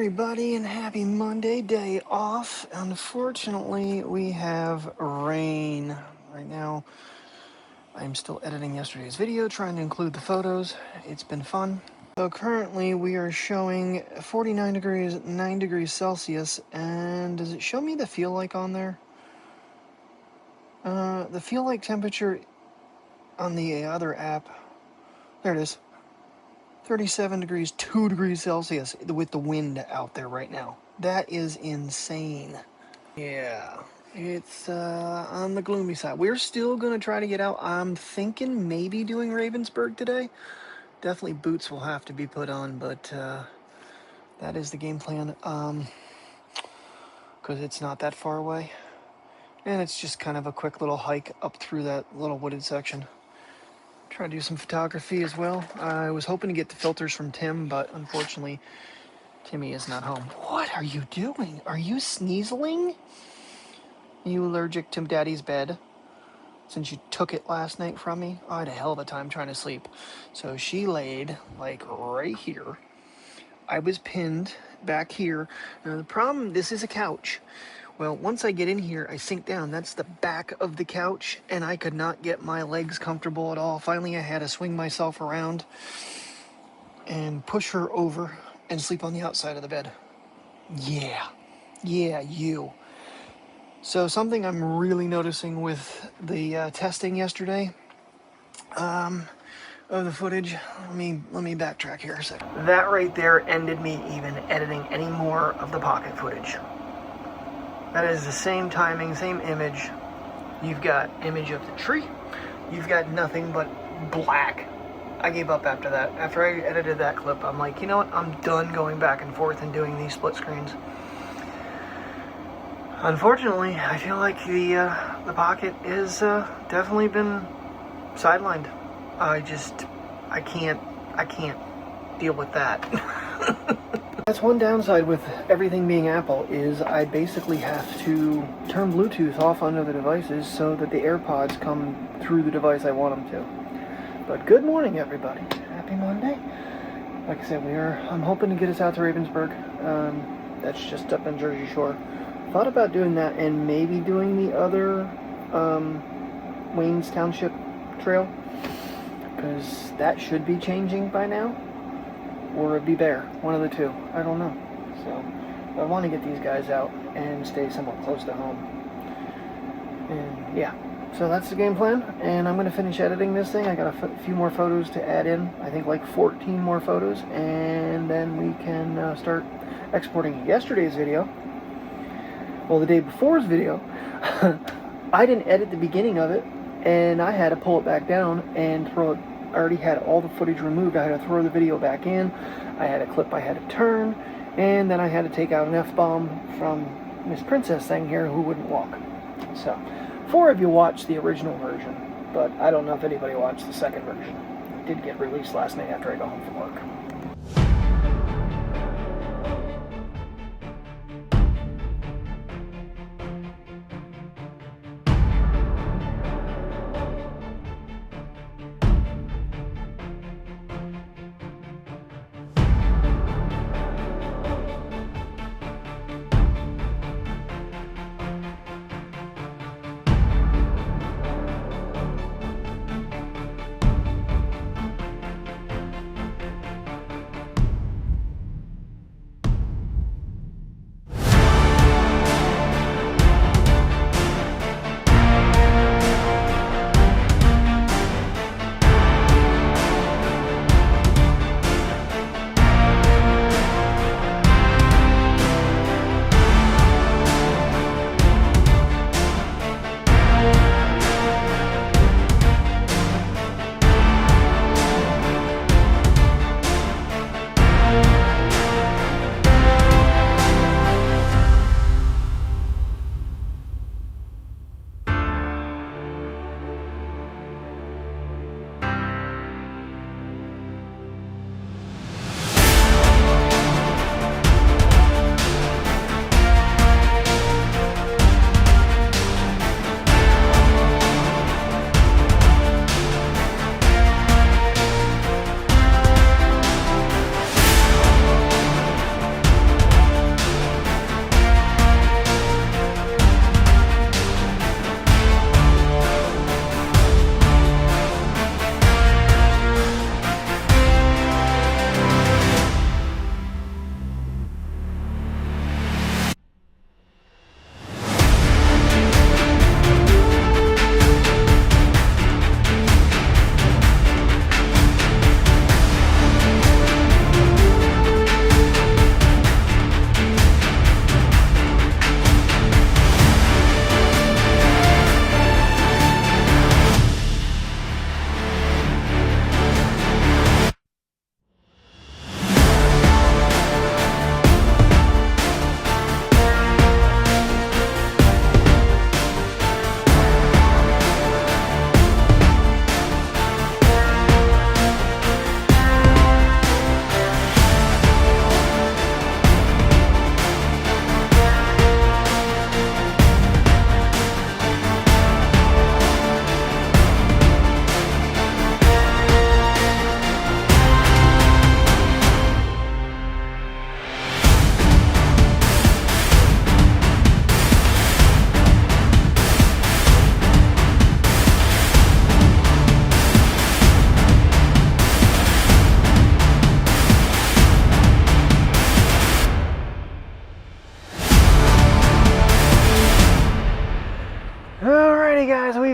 everybody, and happy Monday, day off. Unfortunately, we have rain. Right now, I'm still editing yesterday's video, trying to include the photos. It's been fun. So currently, we are showing 49 degrees, 9 degrees Celsius, and does it show me the feel like on there? The feel like temperature on the other app, there it is. 37 degrees, 2 degrees Celsius with the wind out there right now. That is insane. Yeah, it's on the gloomy side. We're still going to try to get out. I'm thinking maybe doing Ravensburg today. Definitely boots will have to be put on, but that is the game plan. Because it's not that far away. And it's just kind of a quick little hike up through that little wooded section. Try to do some photography as well. I was hoping to get the filters from Tim, but unfortunately, Timmy is not home. What are you doing? Are you sneezling? Are you allergic to Daddy's bed? Since you took it last night from me? I had a hell of a time trying to sleep. So she laid, like, right here. I was pinned back here. Now, the problem, this is a couch. Well, once I get in here, I sink down. That's the back of the couch, and I could not get my legs comfortable at all. Finally, I had to swing myself around and push her over and sleep on the outside of the bed. Yeah, you. So something I'm really noticing with the testing yesterday of the footage, let me backtrack here a second. That right there ended me even editing any more of the Pocket footage. That is the same timing, same image. You've got image of the tree. You've got nothing but black. I gave up after that. After I edited that clip, I'm like, you know what? I'm done going back and forth and doing these split screens. Unfortunately, I feel like the Pocket is definitely been sidelined. I can't deal with that. That's one downside with everything being Apple, is I basically have to turn Bluetooth off on other devices so that the AirPods come through the device I want them to. But good morning, everybody. Happy Monday. Like I said, I'm hoping to get us out to Ravensburg. That's just up in Jersey Shore. Thought about doing that and maybe doing the other Wayne's Township trail, because that should be changing by now. Or it'd be Bear, one of the two. I don't know. So I want to get these guys out and stay somewhat close to home. And yeah, so that's the game plan. And I'm going to finish editing this thing. I got a few more photos to add in. I think like 14 more photos. And then we can start exporting yesterday's video. Well, the day before's video. I didn't edit the beginning of it. And I had to pull it back down and throw it. I already had all the footage removed. I had to throw the video back in. I had a clip I had to turn, and then I had to take out an F-bomb from Miss Princess thing here who wouldn't walk. So, 4 of you watched the original version, but I don't know if anybody watched the second version. It did get released last night after I got home from work.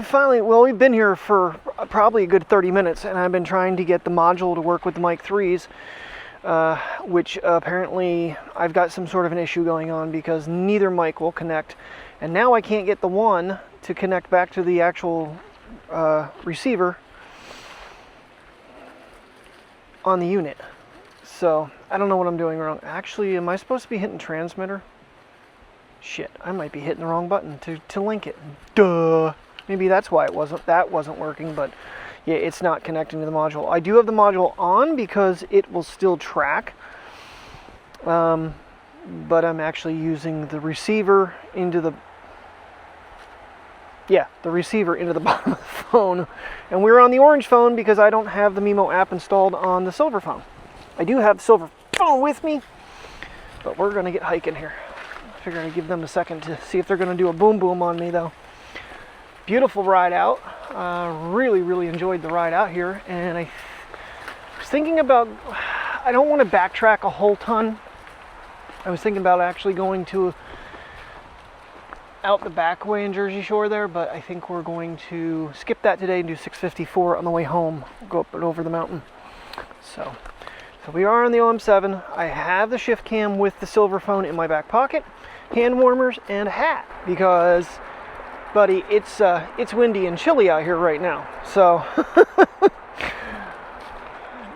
we've been here for probably a good 30 minutes, and I've been trying to get the module to work with the mic 3s, which apparently I've got some sort of an issue going on because neither mic will connect, and now I can't get the one to connect back to the actual receiver on the unit. So I don't know what I'm doing wrong. Actually, am I supposed to be hitting transmitter? Shit, I might be hitting the wrong button to link it. Duh. Maybe that's why that wasn't working, but yeah, it's not connecting to the module. I do have the module on because it will still track, but I'm actually using the receiver into the bottom of the phone, and we're on the orange phone because I don't have the Mimo app installed on the silver phone. I do have the silver phone with me, but we're gonna get hiking here. I figured I'd give them a second to see if they're gonna do a boom boom on me though. Beautiful ride out. Really enjoyed the ride out here, and I was thinking about, I don't want to backtrack a whole ton. I was thinking about actually going to out the back way in Jersey Shore there, but I think we're going to skip that today and do 654 on the way home. Go up and over the mountain. So we are on the OM7. I have the shift cam with the silver phone in my back pocket, hand warmers, and a hat because, buddy, it's windy and chilly out here right now. So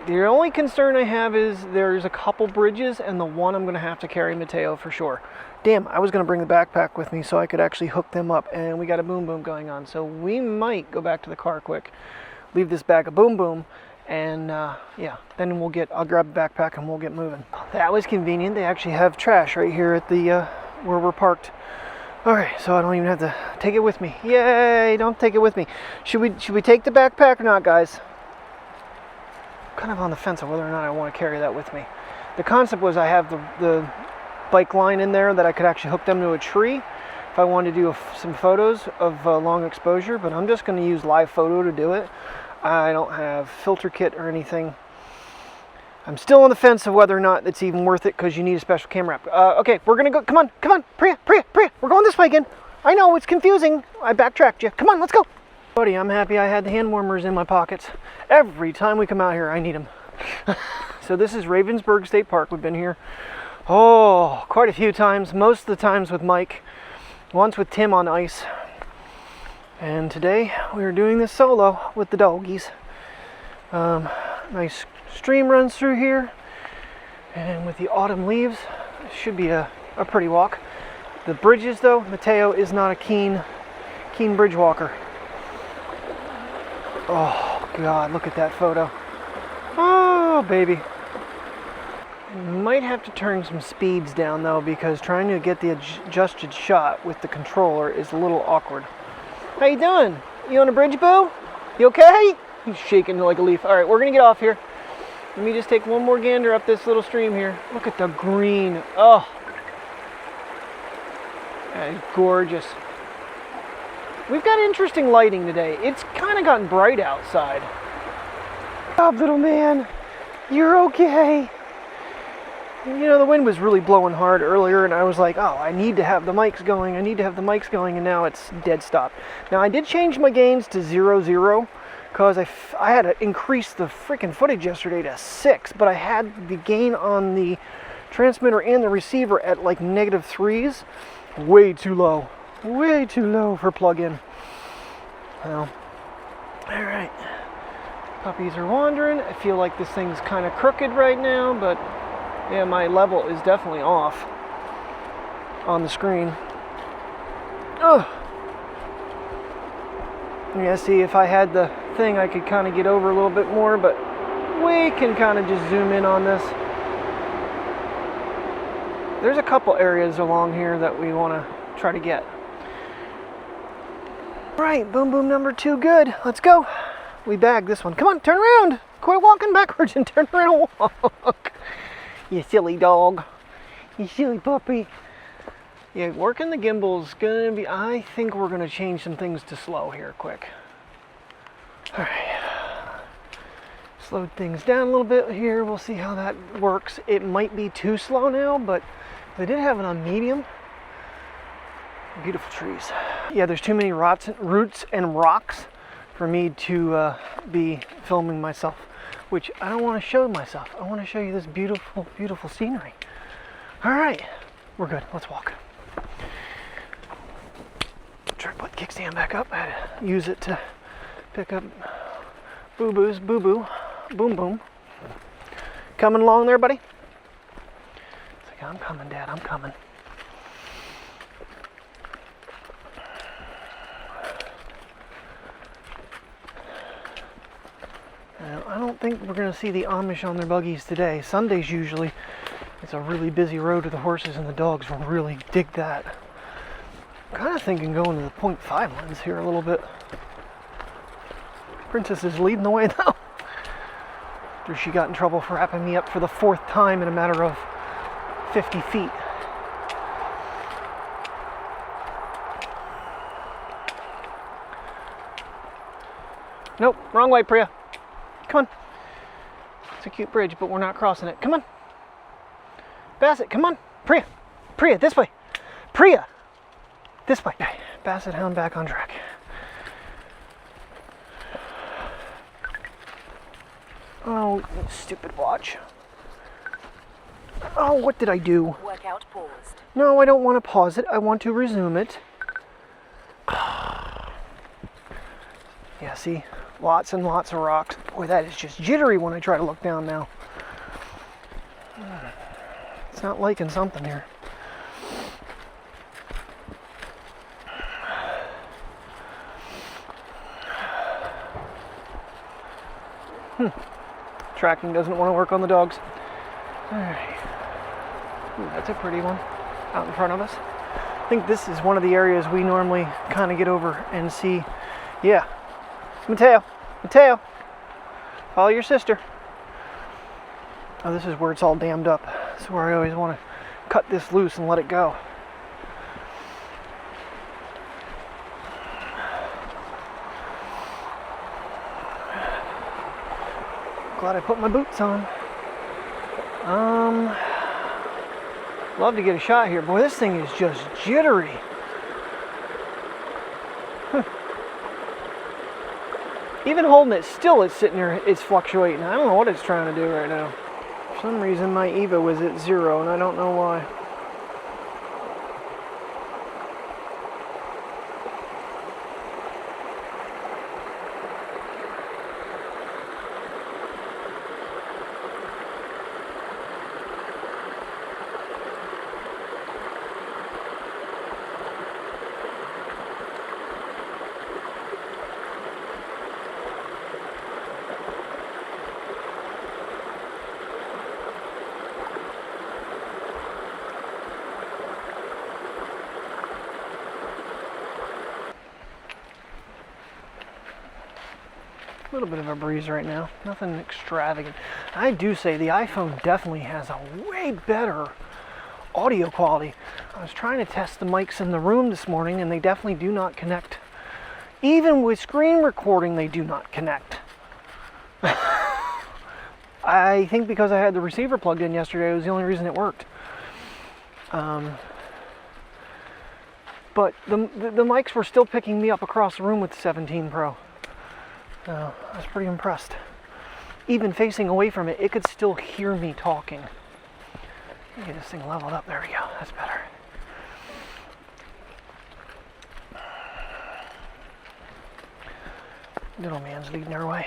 the only concern I have is there's a couple bridges, and the one I'm going to have to carry Mateo for sure. Damn, I was going to bring the backpack with me so I could actually hook them up, and we got a boom boom going on. So we might go back to the car quick, leave this bag of boom boom, and yeah, then I'll grab the backpack and we'll get moving. That was convenient. They actually have trash right here at the where we're parked. Alright, so I don't even have to take it with me. Yay, don't take it with me. Should we take the backpack or not, guys? I'm kind of on the fence of whether or not I want to carry that with me. The concept was I have the bike line in there that I could actually hook them to a tree if I wanted to do some photos of long exposure, but I'm just going to use live photo to do it. I don't have filter kit or anything. I'm still on the fence of whether or not it's even worth it because you need a special camera app. Okay, we're gonna go. Come on, Priya, we're going this way again. I know it's confusing. I backtracked you. Come on, let's go. Buddy, I'm happy I had the hand warmers in my pockets. Every time we come out here, I need them. So this is Ravensburg State Park. We've been here, quite a few times. Most of the times with Mike, once with Tim on ice. And today we are doing this solo with the doggies. Nice stream runs through here, and with the autumn leaves, it should be a pretty walk. The bridges though, Mateo is not a keen bridge walker. Oh God, look at that photo. Oh baby. Might have to turn some speeds down though, because trying to get the adjusted shot with the controller is a little awkward. How you doing? You on a bridge, boo? You okay? He's shaking like a leaf. All right, we're gonna get off here. Let me just take one more gander up this little stream here. Look at the green. Oh, that is gorgeous. We've got interesting lighting today. It's kind of gotten bright outside. Oh, little man, you're okay. You know, the wind was really blowing hard earlier, and I was like, oh, I need to have the mics going, and now it's dead stop. Now, I did change my gains to 0.0, because I had to increase the freaking footage yesterday to 6, but I had the gain on the transmitter and the receiver at like -3s. Way too low for plug-in. Well, all right. Puppies are wandering. I feel like this thing's kind of crooked right now, but yeah, my level is definitely off on the screen. Oh. Yeah, see, if I had the thing, I could kind of get over a little bit more, but we can kind of just zoom in on this. There's a couple areas along here that we want to try to get. Right, boom boom number 2, good. Let's go. We bagged this one. Come on, turn around. Quit walking backwards and turn around and walk. You silly dog. You silly puppy. Yeah, working the gimbal's gonna be, I think we're gonna change some things to slow here quick. All right. Slowed things down a little bit here. We'll see how that works. It might be too slow now, but they did have it on medium. Beautiful trees. Yeah, there's too many roots and rocks for me to be filming myself, which I don't want to show myself. I want to show you this beautiful, beautiful scenery. All right, we're good. Let's walk. Try to put the kickstand back up. I had to use it to pick up boo-boos, boo-boo, boom-boom. Coming along there, buddy? It's like, I'm coming, Dad, I'm coming. Now, I don't think we're going to see the Amish on their buggies today. Sundays usually, it's a really busy road with the horses and the dogs will really dig that. I'm kind of thinking going to the 0.5 lens here a little bit. Princess is leading the way though. After she got in trouble for wrapping me up for the 4th time in a matter of 50 feet. Nope, wrong way, Priya. Come on. It's a cute bridge, but we're not crossing it. Come on. Bassett, come on. Priya. Priya, this way. Priya. This way. Basset hound back on track. Oh, stupid watch. Oh, what did I do? Workout paused. No, I don't want to pause it. I want to resume it. Yeah, see? Lots and lots of rocks. Boy, that is just jittery when I try to look down now. It's not liking something here. Tracking doesn't want to work on the dogs. Alright. That's a pretty one out in front of us. I think this is one of the areas we normally kind of get over and see. Yeah. Mateo. Mateo. Follow your sister. Oh, this is where it's all dammed up. This is where I always want to cut this loose and let it go. Glad I put my boots on. Love to get a shot here. Boy, this thing is just jittery. Even holding it still, it's sitting there, it's fluctuating. I don't know what it's trying to do right now. For some reason, my EVA was at 0, and I don't know why. A little bit of a breeze right now, nothing extravagant. I do say the iPhone definitely has a way better audio quality. I was trying to test the mics in the room this morning and they definitely do not connect. Even with screen recording, they do not connect. I think because I had the receiver plugged in yesterday, it was the only reason it worked. But the mics were still picking me up across the room with the 17 Pro. So I was pretty impressed. Even facing away from it, it could still hear me talking. Get this thing leveled up. There we go. That's better. Little man's leading our way.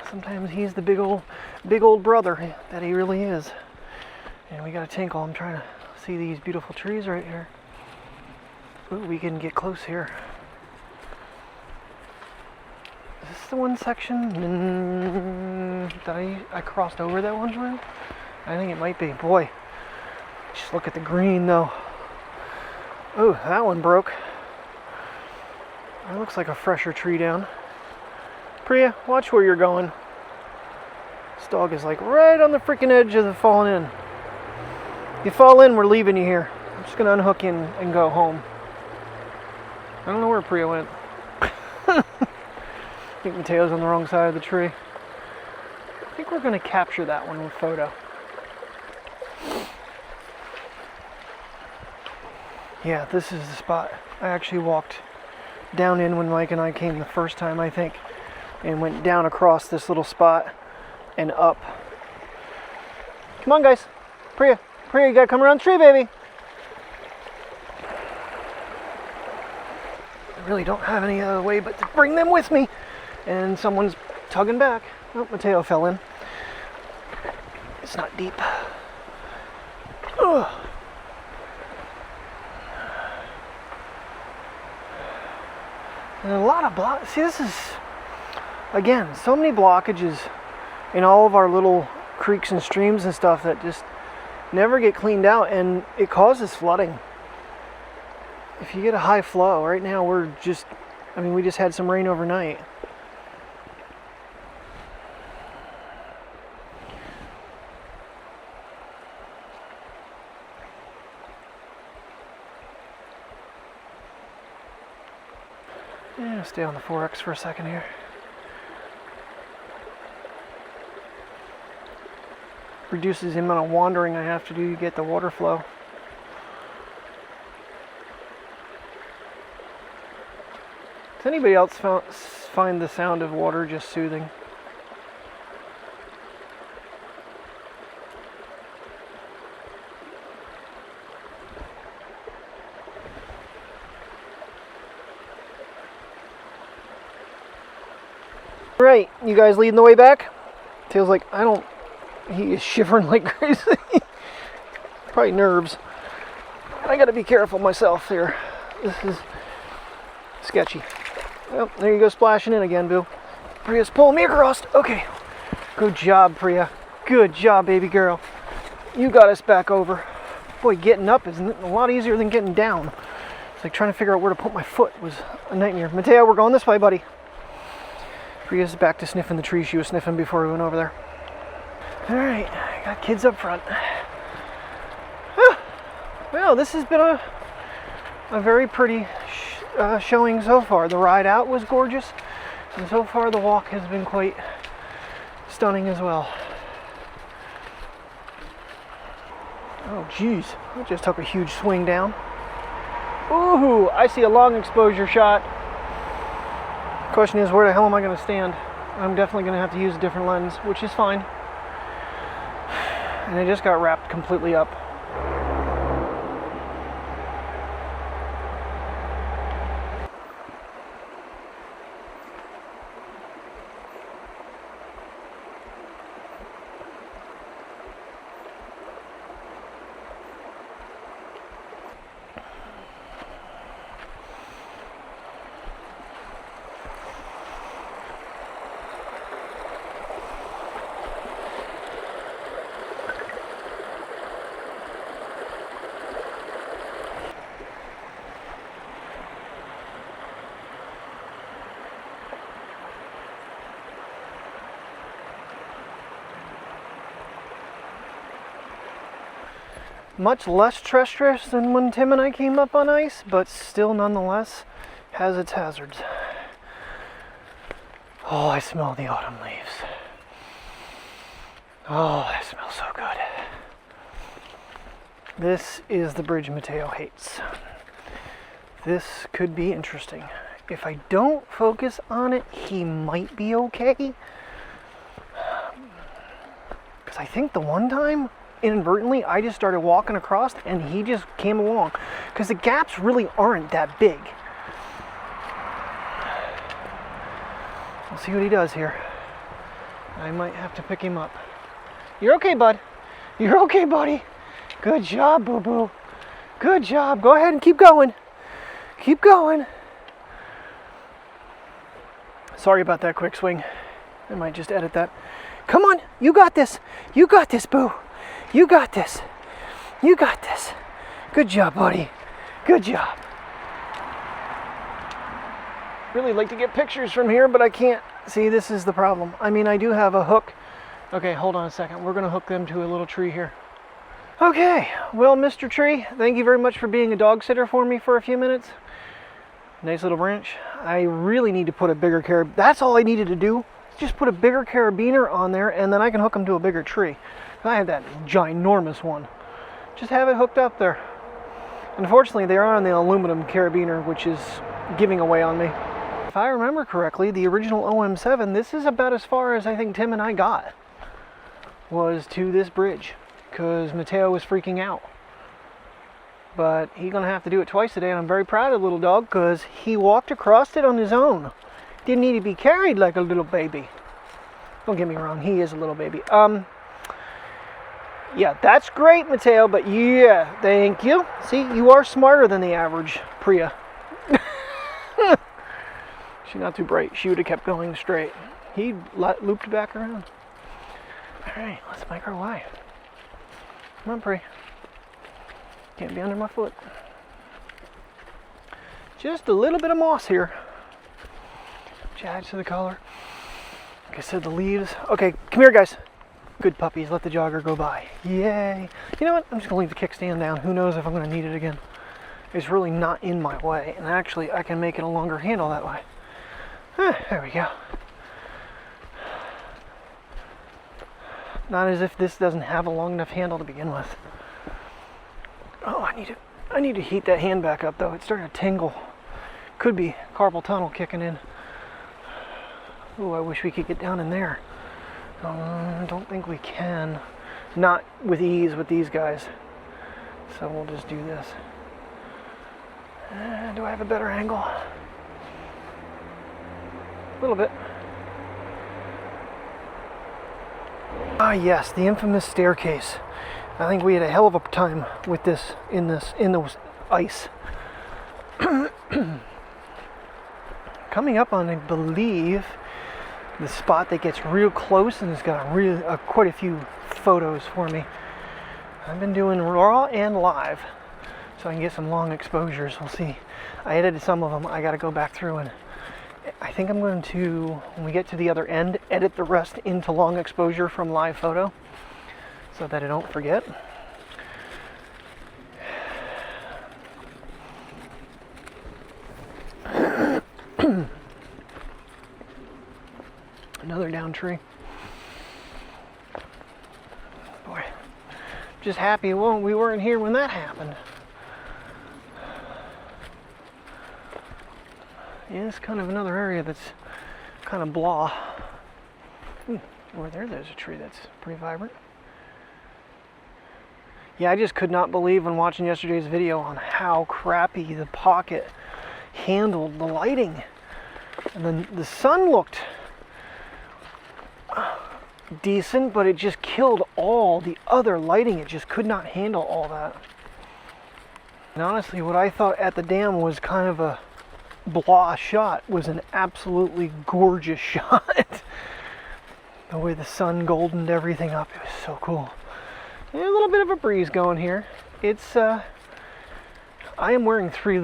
Sometimes he's the big old brother that he really is. And we got a tinkle. I'm trying to see these beautiful trees right here. Ooh, we can get close here. Is this the one section that I crossed over that one time? I think it might be. Boy, just look at the green though. Oh, that one broke. That looks like a fresher tree down. Priya, watch where you're going. This dog is like right on the freaking edge of the falling in. You fall in, we're leaving you here. I'm just gonna unhook you and go home. I don't know where Priya went. I think Mateo's on the wrong side of the tree. I think we're going to capture that one with photo. Yeah, this is the spot. I actually walked down in when Mike and I came the first time, I think, and went down across this little spot and up. Come on, guys. Priya, you gotta come around the tree, baby. I really don't have any other way but to bring them with me. And someone's tugging back. Oh, Mateo fell in. It's not deep. Ugh. And a lot of block. See, this is, again, so many blockages in all of our little creeks and streams and stuff that just never get cleaned out, and it causes flooding. If you get a high flow, right now we're just, I mean, we just had some rain overnight. Yeah, stay on the 4X for a second here. Reduces the amount of wandering I have to do to get the water flow. Does anybody else find the sound of water just soothing? Right, you guys leading the way back? Tail's like, he is shivering like crazy. Probably nerves. I gotta be careful myself here. This is sketchy. Well, there you go, splashing in again, Boo. Priya's pulling me across. Okay. Good job, Priya. Good job, baby girl. You got us back over. Boy, getting up is a lot easier than getting down. It's like trying to figure out where to put my foot was a nightmare. Mateo, we're going this way, buddy. Priya's back to sniffing the tree she was sniffing before we went over there. Alright, got kids up front. Well, this has been a very pretty showing so far. The ride out was gorgeous, and so far the walk has been quite stunning as well. Oh geez, I just took a huge swing down. Ooh, I see a long exposure shot. Question is, where the hell am I going to stand? I'm definitely going to have to use a different lens, which is fine. And it just got wrapped completely up. Much less treacherous than when Tim and I came up on ice, but still nonetheless has its hazards. Oh, I smell the autumn leaves. Oh, that smells so good. This is the bridge Mateo hates. This could be interesting. If I don't focus on it, he might be okay. Because I think the one time, inadvertently, I just started walking across and he just came along, because the gaps really aren't that big. We'll see what he does here. I might have to pick him up. You're okay, bud. You're okay, buddy. Good job, boo-boo. Good job. Go ahead and keep going. Keep going. Sorry about that quick swing. I might just edit that. Come on, you got this. You got this, boo. You got this. You got this. Good job, buddy. Good job. Really like to get pictures from here, but I can't. See, this is the problem. I mean, I do have a hook. Okay, hold on a second. We're going to hook them to a little tree here. Okay, well, Mr. Tree, thank you very much for being a dog sitter for me for a few minutes. Nice little branch. I really need to put a bigger carabiner. That's all I needed to do. Just put a bigger carabiner on there, and then I can hook them to a bigger tree. I had that ginormous one. Just have it hooked up there. Unfortunately, they are on the aluminum carabiner, which is giving away on me. If I remember correctly, the original OM7, this is about as far as I think Tim and I got, was to this bridge, because Mateo was freaking out. But he's gonna have to do it twice today, and I'm very proud of the little dog, because he walked across it on his own. Didn't need to be carried like a little baby. Don't get me wrong, he is a little baby. Yeah, that's great, Mateo, but yeah, thank you. See, you are smarter than the average Priya. She's not too bright. She would have kept going straight. He looped back around. All right, let's make our way. Come on, Priya. Can't be under my foot. Just a little bit of moss here, which adds to the color. Like I said, the leaves. Okay, come here, guys. Good puppies, let the jogger go by. Yay. You know what? I'm just going to leave the kickstand down. Who knows if I'm going to need it again. It's really not in my way. And actually, I can make it a longer handle that way. There we go. Not as if this doesn't have a long enough handle to begin with. Oh, I need to heat that hand back up, though. It's starting to tingle. Could be carpal tunnel kicking in. Oh, I wish we could get down in there. Don't think we can. Not with ease with these guys. So we'll just do this. Do I have a better angle? A little bit. Ah, yes, the infamous staircase. I think we had a hell of a time with this in the ice. Coming up on, I believe, the spot that gets real close and has got quite a few photos for me. I've been doing raw and live, so I can get some long exposures. We'll see. I edited some of them. I got to go back through, and I think I'm going to, when we get to the other end, edit the rest into long exposure from live photo, so that I don't forget. Another down tree. Boy, just happy we weren't here when that happened. Yeah, it's kind of another area that's kind of blah. Over there's a tree that's pretty vibrant. Yeah, I just could not believe when watching yesterday's video on how crappy the Pocket handled the lighting. And then the sun looked decent, but it just killed all the other lighting. It just could not handle all that. And honestly, what I thought at the dam was kind of a blah shot was an absolutely gorgeous shot. The way the sun goldened everything up, it was so cool. And a little bit of a breeze going here. It's I am wearing three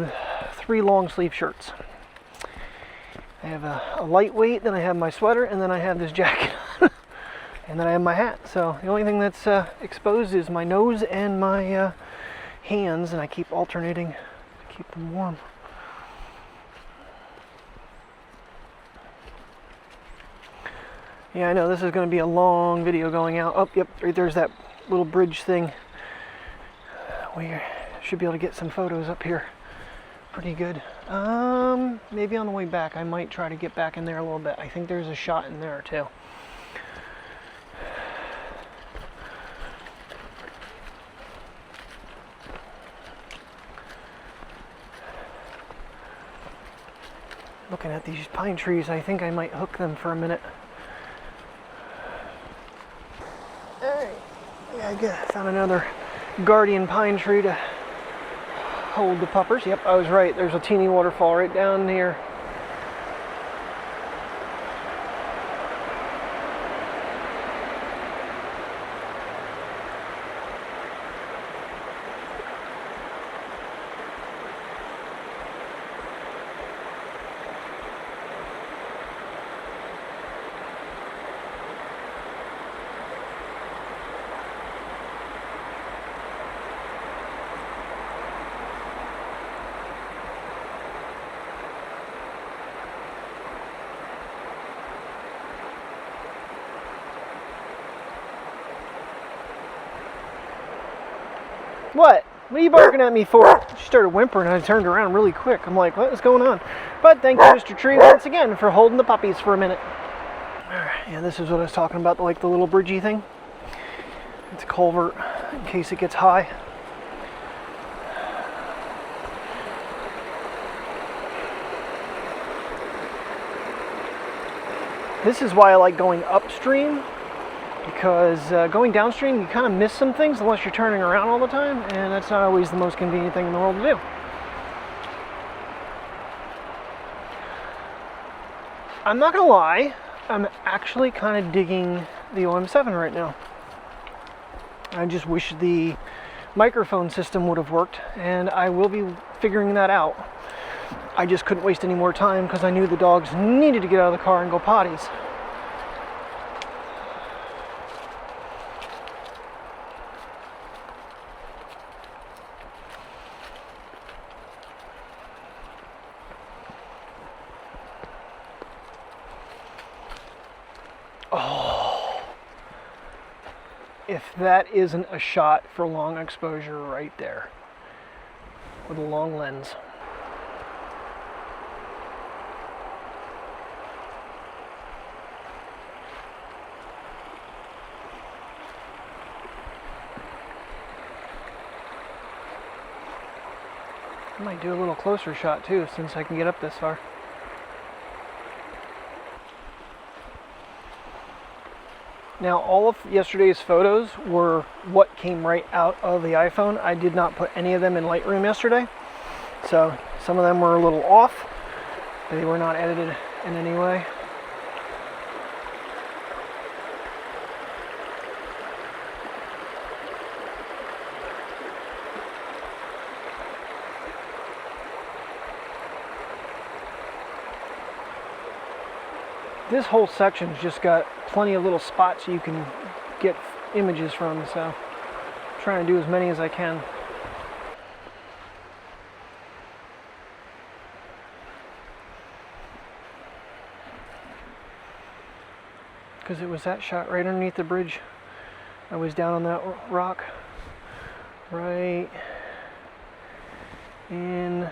long sleeve shirts. I have a lightweight, then I have my sweater, and then I have this jacket. And then I have my hat. So the only thing that's exposed is my nose and my hands, and I keep alternating to keep them warm. Yeah, I know this is going to be a long video going out. Oh, yep, right there's that little bridge thing. We should be able to get some photos up here pretty good. Maybe on the way back I might try to get back in there a little bit. I think there's a shot in there too. Looking at these pine trees, I think I might hook them for a minute. Alright, yeah, I found another guardian pine tree to hold the puppers. Yep, I was right. There's a teeny waterfall right down here. What? What are you barking at me for? She started whimpering and I turned around really quick. I'm like, what is going on? But thank you, Mr. Tree, once again for holding the puppies for a minute. Yeah, this is what I was talking about, like the little bridgey thing. It's a culvert in case it gets high. This is why I like going upstream, because going downstream you kind of miss some things unless you're turning around all the time, and that's not always the most convenient thing in the world to do. I'm not gonna lie, I'm actually kind of digging the OM7 right now. I just wish the microphone system would have worked, and I will be figuring that out. I just couldn't waste any more time because I knew the dogs needed to get out of the car and go potties. Oh, if that isn't a shot for long exposure right there with a long lens. I might do a little closer shot too, since I can get up this far. Now, all of yesterday's photos were what came right out of the iPhone. I did not put any of them in Lightroom yesterday, so some of them were a little off. They were not edited in any way. This whole section's just got plenty of little spots you can get images from, so I'm trying to do as many as I can. Because it was that shot right underneath the bridge. I was down on that rock, right in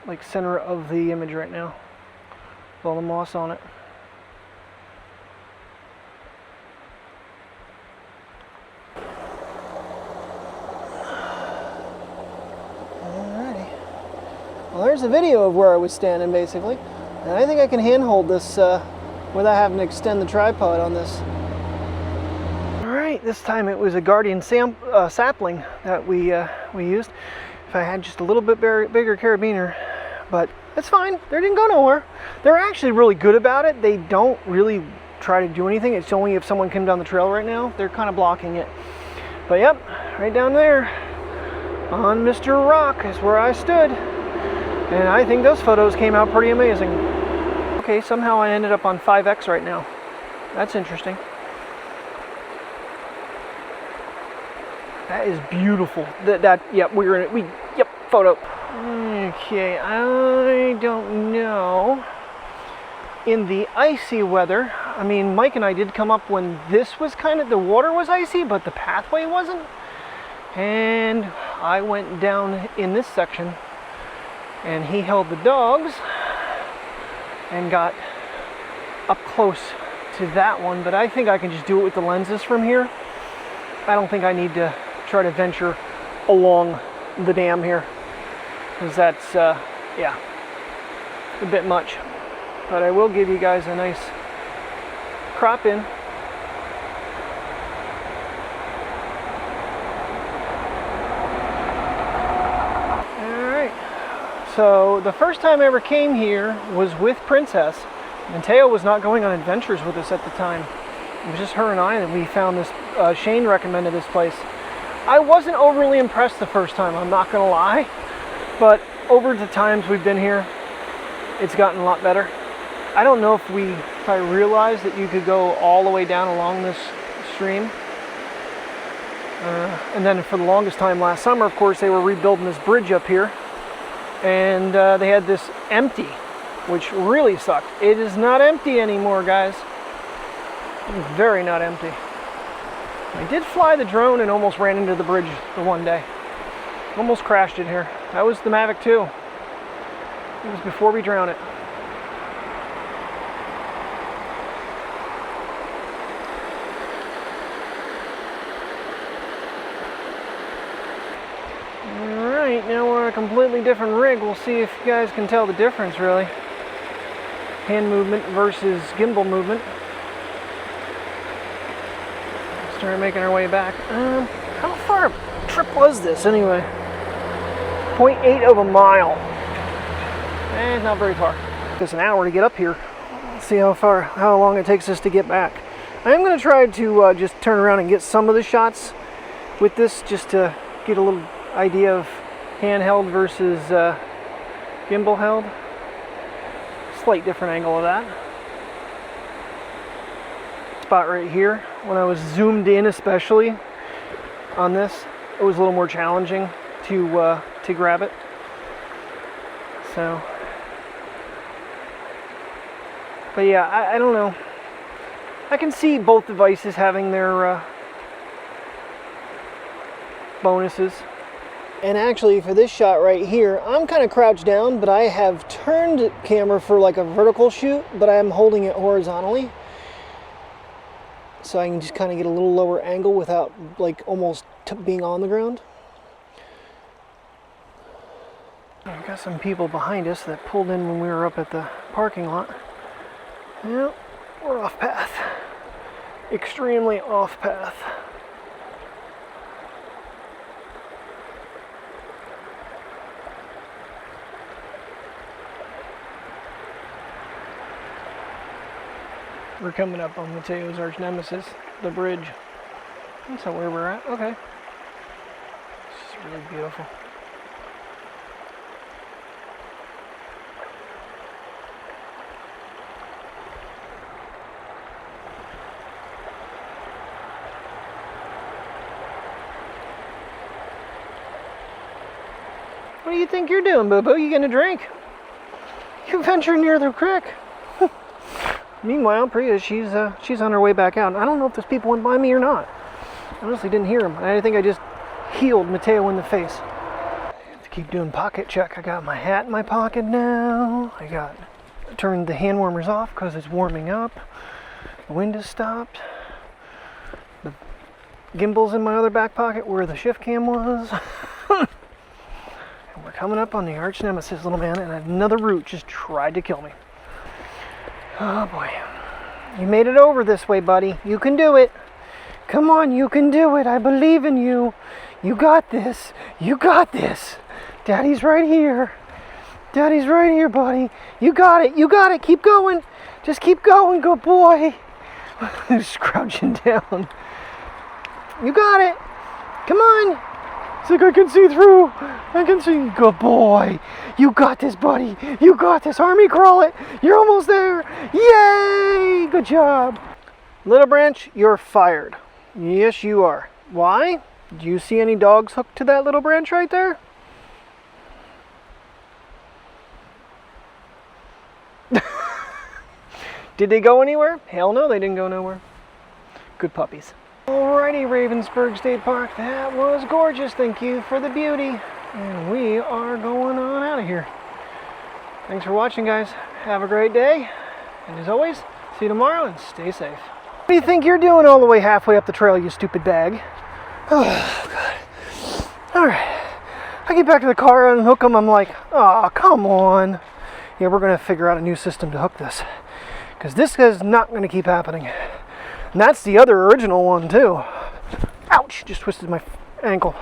like center of the image right now, with all the moss on it. Well, there's a video of where I was standing, basically. And I think I can handhold this without having to extend the tripod on this. Alright, this time it was a Guardian sapling that we used. If I had just a little bit bigger carabiner. But it's fine, they didn't go nowhere. They're actually really good about it. They don't really try to do anything. It's only if someone came down the trail right now, they're kind of blocking it. But yep, right down there on Mr. Rock is where I stood. And I think those photos came out pretty amazing. Okay, somehow I ended up on 5x right now. That's interesting. That is beautiful. Yep, photo. Okay, I don't know. In the icy weather, I mean, Mike and I did come up when this was the water was icy, but the pathway wasn't. And I went down in this section, and he held the dogs and got up close to that one, but I think I can just do it with the lenses from here. I don't think I need to try to venture along the dam here, because that's, yeah, a bit much. But I will give you guys a nice crop in. So the first time I ever came here was with Princess, and Teo was not going on adventures with us at the time. It was just her and I that we found this. Shane recommended this place. I wasn't overly impressed the first time, I'm not gonna lie, but over the times we've been here, it's gotten a lot better. I don't know if I realized that you could go all the way down along this stream. And then for the longest time last summer, of course, they were rebuilding this bridge up here. And they had this empty, which really sucked. It is not empty anymore, guys. It's very not empty. I did fly the drone and almost ran into the bridge the one day. Almost crashed it here. That was the Mavic 2. It was before we drowned it. Alright, now we're on a completely different rig. We'll see if you guys can tell the difference, really. Hand movement versus gimbal movement. Start making our way back. How far a trip was this, anyway? 0.8 of a mile. Not very far. It takes an hour to get up here. Let's see how long it takes us to get back. I am going to try to just turn around and get some of the shots with this, just to get a little idea of handheld versus gimbal held. Slight different angle of that. Spot right here, when I was zoomed in, especially on this, it was a little more challenging to grab it. So, but yeah, I don't know. I can see both devices having their bonuses. And actually, for this shot right here, I'm kind of crouched down, but I have turned camera for like a vertical shoot, but I'm holding it horizontally, so I can just kind of get a little lower angle without like almost being on the ground. We've got some people behind us that pulled in when we were up at the parking lot. Well, we're off path. Extremely off path. We're coming up on Mateo's arch nemesis, the bridge. That's not where we're at. Okay. It's just really beautiful. What do you think you're doing, Boo-Boo? You gonna drink? You venture near the creek. Meanwhile, Priya, she's on her way back out. I don't know if those people went by me or not. I honestly didn't hear them. I think I just healed Mateo in the face. I have to keep doing pocket check. I got my hat in my pocket now. I turned the hand warmers off because it's warming up. The wind has stopped. The gimbal's in my other back pocket where the shift cam was. And we're coming up on the arch nemesis, little man, and another root just tried to kill me. Oh boy. You made it over this way, buddy. You can do it. Come on, you can do it. I believe in you. You got this. You got this. Daddy's right here. Daddy's right here, buddy. You got it. You got it. Keep going. Just keep going, good boy. Just crouching down. You got it. Come on. It's like I can see through. I can see. Good boy. You got this, buddy. You got this. Army crawl it. You're almost there. Yay! Good job. Little branch, you're fired. Yes, you are. Why? Do you see any dogs hooked to that little branch right there? Did they go anywhere? Hell no, they didn't go nowhere. Good puppies. Alrighty, Ravensburg State Park, that was gorgeous. Thank you for the beauty. And we are going on out of here. Thanks for watching, guys. Have a great day. And as always, see you tomorrow and stay safe. What do you think you're doing all the way halfway up the trail, you stupid bag? Oh, God. Alright. I get back to the car and unhook them. I'm like, oh, come on. Yeah, we're going to figure out a new system to hook this, because this is not going to keep happening. And that's the other original one too. Ouch, just twisted my ankle.